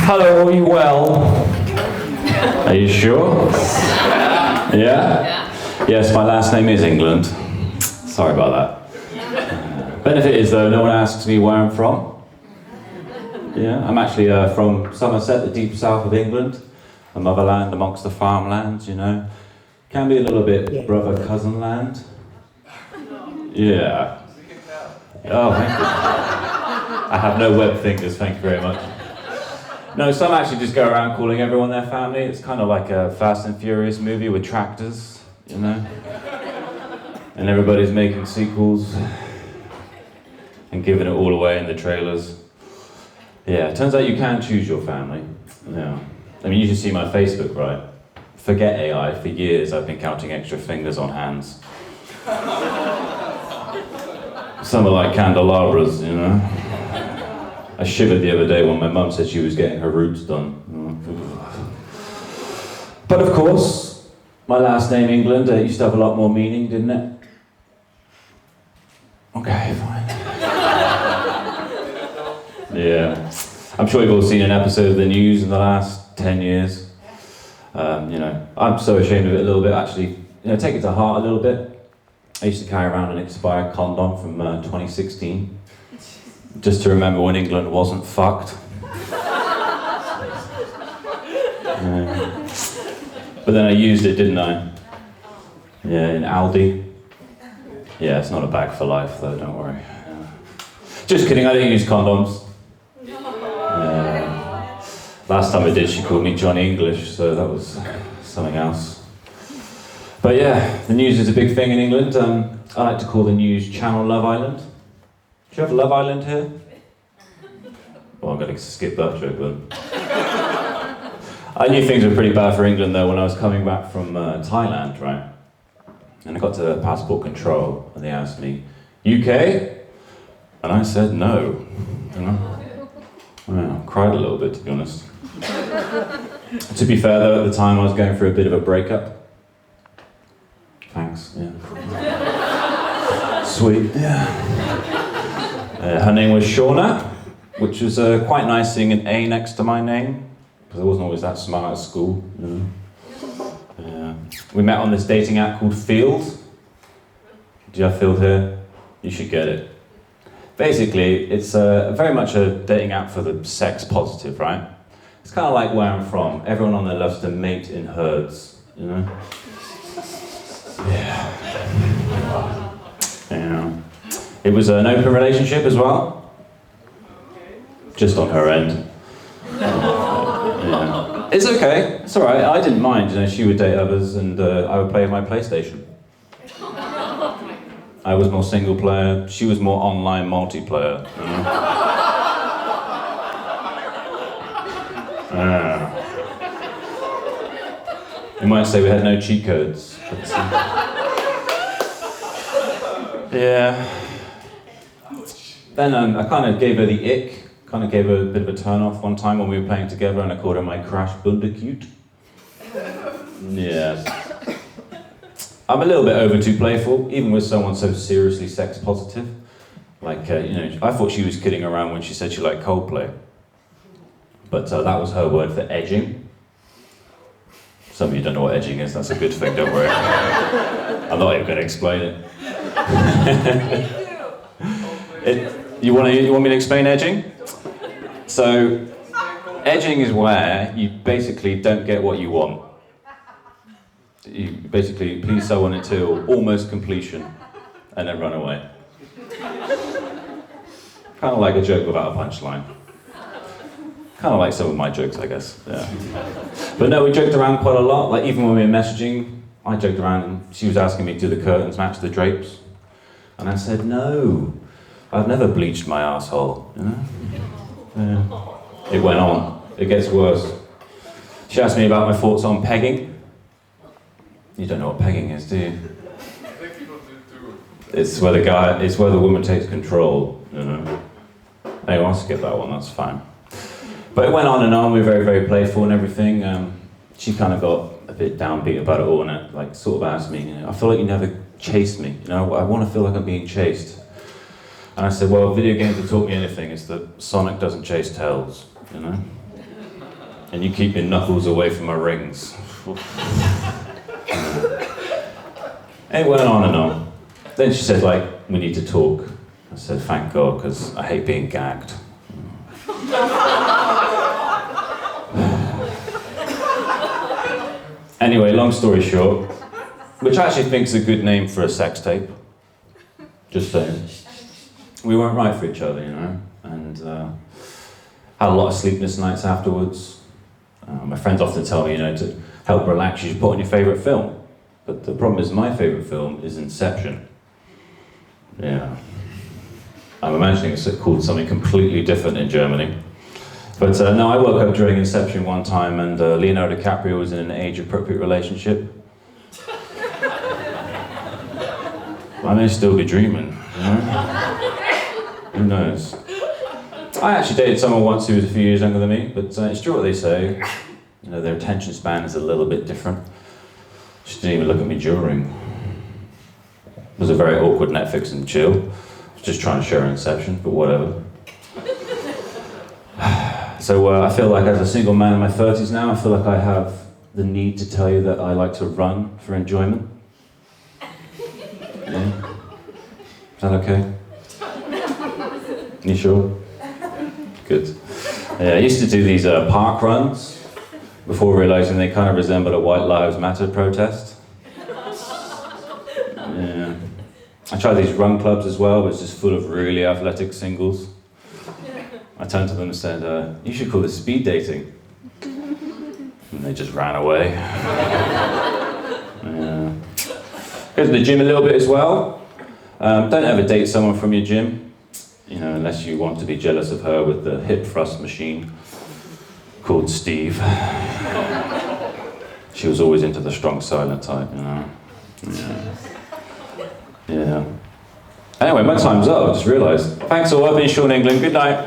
Hello, are you well? Are you sure? Yeah? Yes, my last name is England. Sorry about that. Benefit is though, no one asks me where I'm from. Yeah, I'm actually from Somerset, the deep south of England. A motherland amongst the farmlands, you know. Can be a little bit brother-cousin land. Yeah. Oh, thank you. I have no web fingers, thank you very much. No, some actually just go around calling everyone their family. It's kind of like a Fast and Furious movie with tractors, you know? And everybody's making sequels and giving it all away in the trailers. Yeah, it turns out you can choose your family. Yeah. I mean, you should see my Facebook, right? Forget AI, for years I've been counting extra fingers on hands. Some are like candelabras, you know? I shivered the other day when my mum said she was getting her roots done. But of course, my last name, England, used to have a lot more meaning, didn't it? Okay, fine. Yeah. I'm sure you've all seen an episode of the news in the last 10 years. You know, I'm so ashamed of it a little bit, actually. You know, take it to heart a little bit. I used to carry around an expired condom from 2016. Just to remember when England wasn't fucked. But then I used it, didn't I? Yeah, in Aldi. Yeah, it's not a bag for life though, don't worry. Just kidding, I don't use condoms. Last time I did, she called me Johnny English, so that was something else. But yeah, the news is a big thing in England. I like to call the news Channel Love Island. Do you have Love Island here? Well, I'm going to skip that joke then. I knew things were pretty bad for England though when I was coming back from Thailand, right? And I got to passport control and they asked me, UK? And I said no. You know? Well, I cried a little bit, to be honest. To be fair though, at the time I was going through a bit of a breakup. Thanks, yeah. Sweet, yeah. Her name was Shaun, which was quite nice seeing an A next to my name, because I wasn't always that smart at school. You know? We met on this dating app called Field. Do you have Field here? You should get it. Basically, it's very much a dating app for the sex positive, right? It's kind of like where I'm from. Everyone on there loves to mate in herds, you know? Yeah. Yeah. It was an open relationship as well. Just on her end. Yeah. It's okay, it's alright, I didn't mind, you know, she would date others and I would play with my PlayStation. I was more single player, she was more online multiplayer, you know? You might say we had no cheat codes, but yeah. Then I kind of gave her the ick, kind of gave her a bit of a turn off one time when we were playing together and I called her my Crash Bandicoot. Yeah. I'm a little bit over too playful, even with someone so seriously sex positive. Like, you know, I thought she was kidding around when she said she liked Coldplay. But that was her word for edging. Some of you don't know what edging is, that's a good thing, don't worry. I'm not even going to explain it. You want me to explain edging? So, edging is where you basically don't get what you want. You basically please someone until almost completion, and then run away. Kind of like a joke without a punchline. Kind of like some of my jokes, I guess. Yeah. But no, we joked around quite a lot. Like even when we were messaging, I joked around, and she was asking me, "Do the curtains match the drapes?" And I said, "No, I've never bleached my asshole." You know? Yeah. It went on. It gets worse. She asked me about my thoughts on pegging. You don't know what pegging is, do you? I think people do too. It's where the woman takes control, you know. Anyway, I'll skip that one, that's fine. But it went on and on, we were very, very playful and everything. She kind of got a bit downbeat about it all and it, like, sort of asked me, you know, I feel like you never chased me, you know, I want to feel like I'm being chased. And I said, well, video games have taught me anything, it's that Sonic doesn't chase tails, you know. and you keep your knuckles away from my rings. It went on and on. Then she said, like, we need to talk. I said, thank God, because I hate being gagged. Anyway, long story short, which I actually think is a good name for a sex tape. Just saying. We weren't right for each other, you know, and had a lot of sleepless nights afterwards. My friends often tell me, you know, to help relax, you should put on your favourite film. But the problem is my favourite film is Inception. Yeah. I'm imagining it's called something completely different in Germany. But no, I woke up during Inception one time and Leonardo DiCaprio was in an age-appropriate relationship. I may still be dreaming, you know? Who knows? I actually dated someone once who was a few years younger than me, but it's true what they say. You know, their attention span is a little bit different. She didn't even look at me during. It was a very awkward Netflix and chill. I was just trying to share Inception, but whatever. So I feel like as a single man in my 30s now, I feel like I have the need to tell you that I like to run for enjoyment. Yeah? Is that okay? You sure? Good. Yeah, I used to do these park runs before realising they kind of resembled a White Lives Matter protest. Yeah. I tried these run clubs as well, which is just full of really athletic singles. I turned to them and said, you should call this speed dating. And they just ran away. Yeah. Go to the gym a little bit as well. Don't ever date someone from your gym, you know, unless you want to be jealous of her with the hip thrust machine called Steve. She was always into the strong silent type, you know. Yeah. Yeah. Anyway, my time's up, I just realised. Thanks all, I've been Shaun England, good night.